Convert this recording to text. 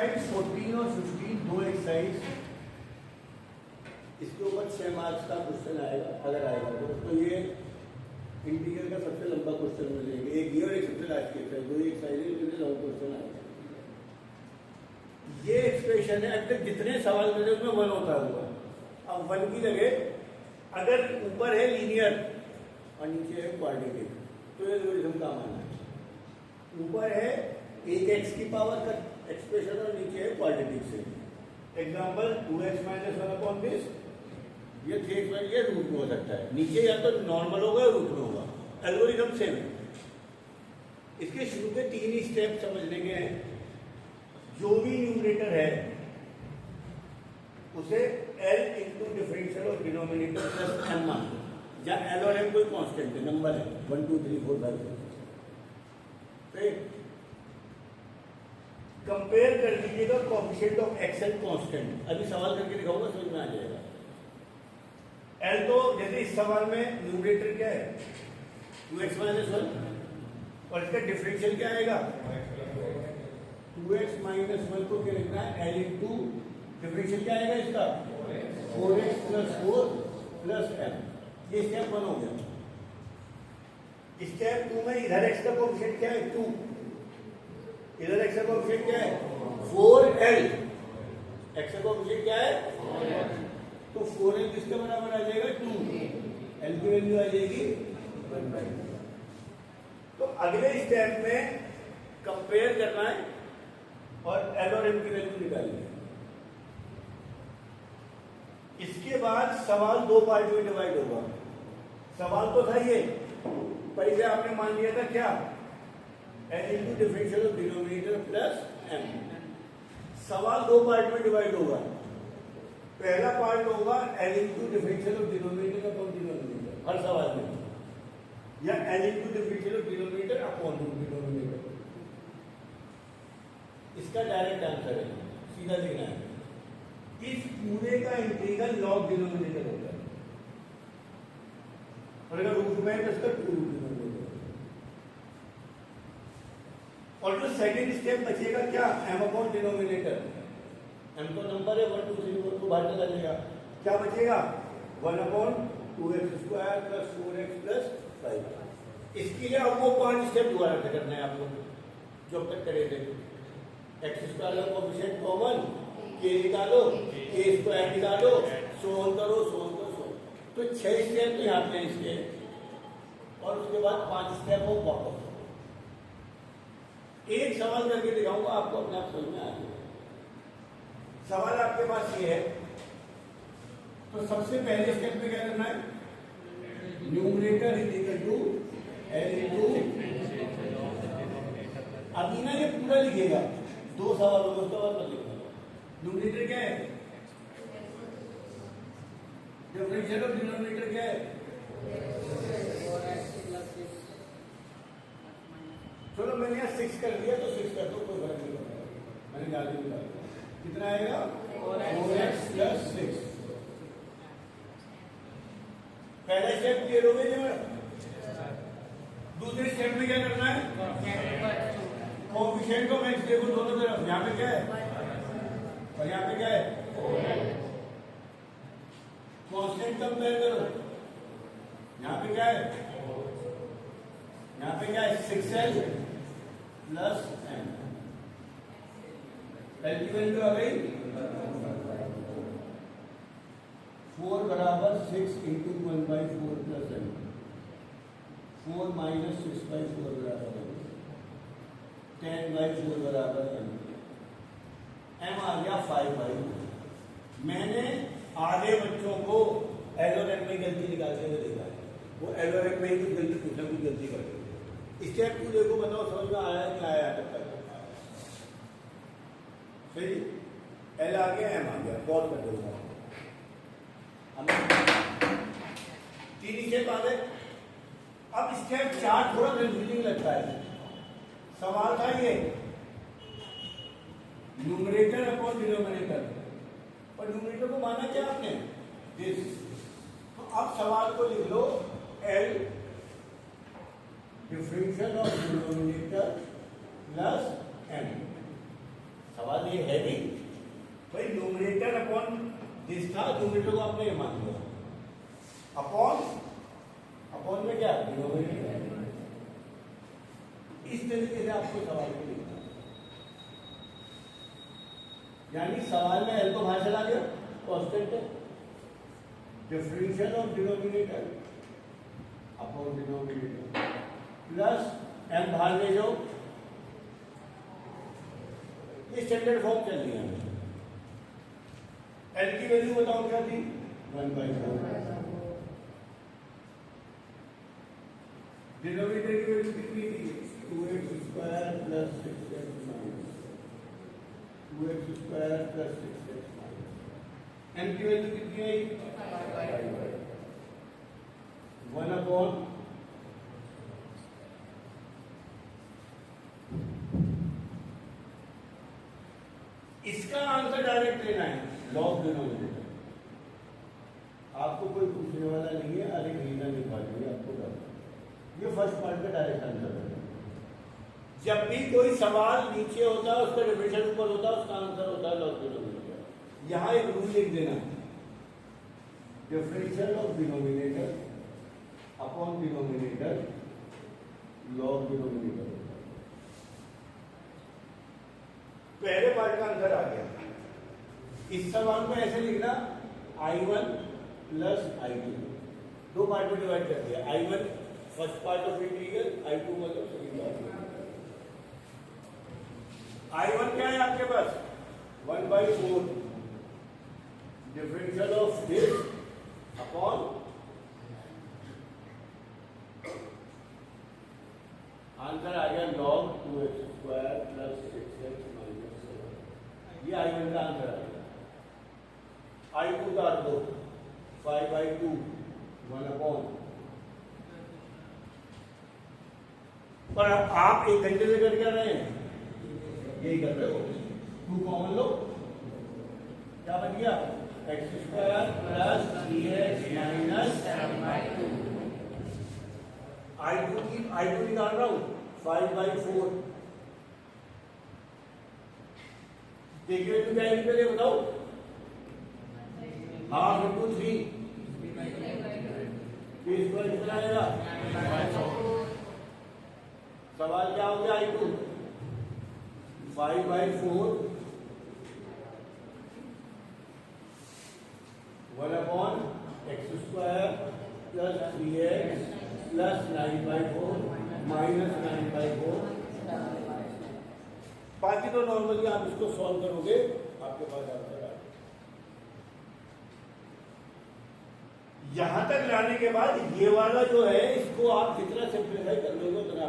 14 और 15 दो एक्सरसाइज, इसके ऊपर 6 मार्क्स का क्वेश्चन आएगा अगर आएगा तो ये इंटीग्रल का सबसे लंबा क्वेश्चन मिलेगा। एक ये और एक सबसे लास्ट की एक्सरसाइज, दो एक्सरसाइज लॉन्ग क्वेश्चन आएगा। ये एक्सप्रेशन है, अब तक जितने सवाल मिले उसमें वन होता हुआ, अब वन की जगह अगर ऊपर है लीनियर और नीचे है क्वाड्रेटिक तो ये लोगरिथम काम आना है। ऊपर है एक एक्स की पावर का एक्सप्रेशन और नीचे है क्वाड्रेटिक से। एग्जांपल 2x - 1 अपॉन दिस, ये 3x ये रूट में हो सकता है, नीचे या तो नॉर्मल होगा या रूट में होगा। एल्गोरिथम सेम है। इसके शुरू के 3 ही स्टेप समझने के हैं। जो भी न्यूमरेटर है उसे L इंटू डिफरेंशियल और डिनोमिनेटर प्लस m मान लो, जहाँ L और m कोई कांस्टेंट है, नंबर है 1 2 3 4 5 6। कंपेयर कर लीजिएगा coefficient of x and constant. अभी सवाल करके दिखाऊंगा, समझ में आ जाएगा। L तो जैसे इस सवाल में न्यूमरेटर क्या है 2x - 1 और इसका डिफरेंशियल क्या आएगा 2x - 1 को क्या लिखना है L इंटू डिफरेंशियल क्या आएगा इसका 4x + 4 + m। ये स्टेप 1 हो गया। स्टेप 2 में इधर x का कोएफिशिएंट क्या है 2, इधर x का कोएफिशिएंट क्या है 4l, x का कोएफिशिएंट क्या है 4l, तो 4l किसके बराबर आ जाएगा 2, l की वैल्यू आ जाएगी 1/2। तो अगले स्टेप में कंपेयर करना है और l और m की वैल्यू निकालनी है। इसके बाद सवाल दो पार्ट में डिवाइड होगा। सवाल तो था ये, पर इसे आपने मान लिया था क्या L into differential of denominator plus m। सवाल दो पार्ट में डिवाइड होगा। पहला पार्ट होगा L into differential of denominator upon denominator हर सवाल में, या L into differential of denominator upon denominator. इसका डायरेक्ट आंसर है, सीधा लिखना है। इस पूरे का इंटीग्रल लॉग डिनोमिनेटर होता है, और अगर रूट में है तो इसका 2 रूट डिनोमिनेटर। और जो सेकंड स्टेप बचेगा क्या m अपॉन डिनोमिनेटर, m तो नंबर है 1 2 3 4 को बाहर निकाल लेगा, क्या बचेगा 1 अपॉन 2x² + 4x + 5। इसके लिए अब वो 5 स्टेप दोबारा से करना है आपको जो अब तक करे थे। x² का कोएफिशिएंट कॉमन, k निकालो, k² निकालो, सोल्व करो, सोल्व करो। तो 6 स्टेप तो यहाँ पे हैं इसके, और उसके बाद 5 स्टेप हो वापस। एक सवाल करके दिखाऊंगा, आपको अपने आप समझ में आ जाएगा। सवाल आपके पास ये है, तो सबसे पहले स्टेप में क्या करना है numerator equal to L into, अभी ना ये पूरा लिखेगा, दो सवाल होगा उसके बाद लिखेगा। न्यूमरेटर क्या है डिफरेंशियल ऑफ डिनोमिनेटर क्या है, चलो मैंने यहाँ 6 कर दिया तो 6 कर दो, कोई फर्क नहीं पड़ता, मैंने याद नहीं निकाला। कितना आएगा 4x + 6। पहला स्टेप क्लियर हो गया जी। दूसरे स्टेप में क्या करना है कोएफिशिएंट ऑफ x देखो दोनों तरफ, यहाँ पे क्या है और यहाँ पे क्या है कांस्टेंट कंपेयर करो, यहाँ पे क्या है यहाँ पे क्या है 6l + m। L की वैल्यू आ गई 4 बराबर 6 इंटू 1/4 + m, 4 - 6/4 बराबर 10/4 बराबर m। m आ गया 5/2। मैंने आधे बच्चों को L और M में गलती निकालते हुए देखा है, वो L और M में ही कुछ गलती कुछ ना कुछ गलती कर रहे। स्टेप 2 देखो, बताओ समझ में आया क्या आया तब तक। सही, L आ गया M आ गया, बहुत कर दो। तीन स्टेप आ गए। अब स्टेप 4 थोड़ा कंफ्यूजिंग लगता है। सवाल था ये न्यूमरेटर अपॉन डिनोमिनेटर, और न्यूमरेटर को माना क्या आपने दिस। तो अब सवाल को लिख लो L differential of denominator plus m। सवाल ये है नहीं भाई, न्यूमरेटर अपॉन दिस था, न्यूमरेटर को आपने ये मान लिया, अपॉन अपॉन में क्या डिनोमिनेटर। इस तरीके से आपको सवाल को लिखना, यानी सवाल में एल को बाहर चला गया, कांस्टेंट है, differential of denominator upon denominator plus M बाहर ले जाओ, ये स्टैंडर्ड फॉर्म चल रही है। एल की वैल्यू बताओ क्या थी, 1/4, डिनोमिनेटर की वैल्यू कितनी थी, 2x² plus 6x minus 2x² plus 6x minus, M की वैल्यू कितनी आई, 1/, इसका आंसर डायरेक्ट लेना है, लॉग डिनोमिनेटर। आपको कोई पूछने वाला नहीं है, अरे रीजन लिखवा देंगे आपको डर। ये फर्स्ट पार्ट का डायरेक्ट आंसर है। जब भी कोई सवाल नीचे होता है, उसका डिफरेंशियल ऊपर होता है, उसका आंसर होता है लॉग डिनोमिनेटर। यहाँ एक रूल लिख देना, differential of denominator upon denominator log denominator. पहले पार्ट का आंसर आ गया। इस सवाल को ऐसे लिखना, I1 प्लस I2, दो पार्ट में डिवाइड कर दिया, I1 first part of integral, I2 मतलब सेकंड पार्ट। I1 क्या है आपके पास, 1/4 differential of this upon answer आ गया log 2x² plus 6x minus 7। ये I1 का आंसर आ गया। I2 का दो 5/2 1/, पर आप एक घंटे से कर क्या रहे हैं, यही कर रहे हो, 2 कॉमन लो, क्या बन गया, x² plus 3x minus 7/2। I2 निकाल रहा हूं 5/4। देखिए तो क्या है, पहले बताओ, हाफ इंटू 3 कितना आएगा, सवाल क्या हो गया, I2 5/4 1/x² plus 3x plus 9/4 minus 9/4। बाकी तो नॉर्मली आप इसको सॉल्व करोगे, आपके पास आंसर आ। यहां तक लाने के बाद ये वाला जो है, इसको आप जितना सिंप्लीफाई कर लोगे उतना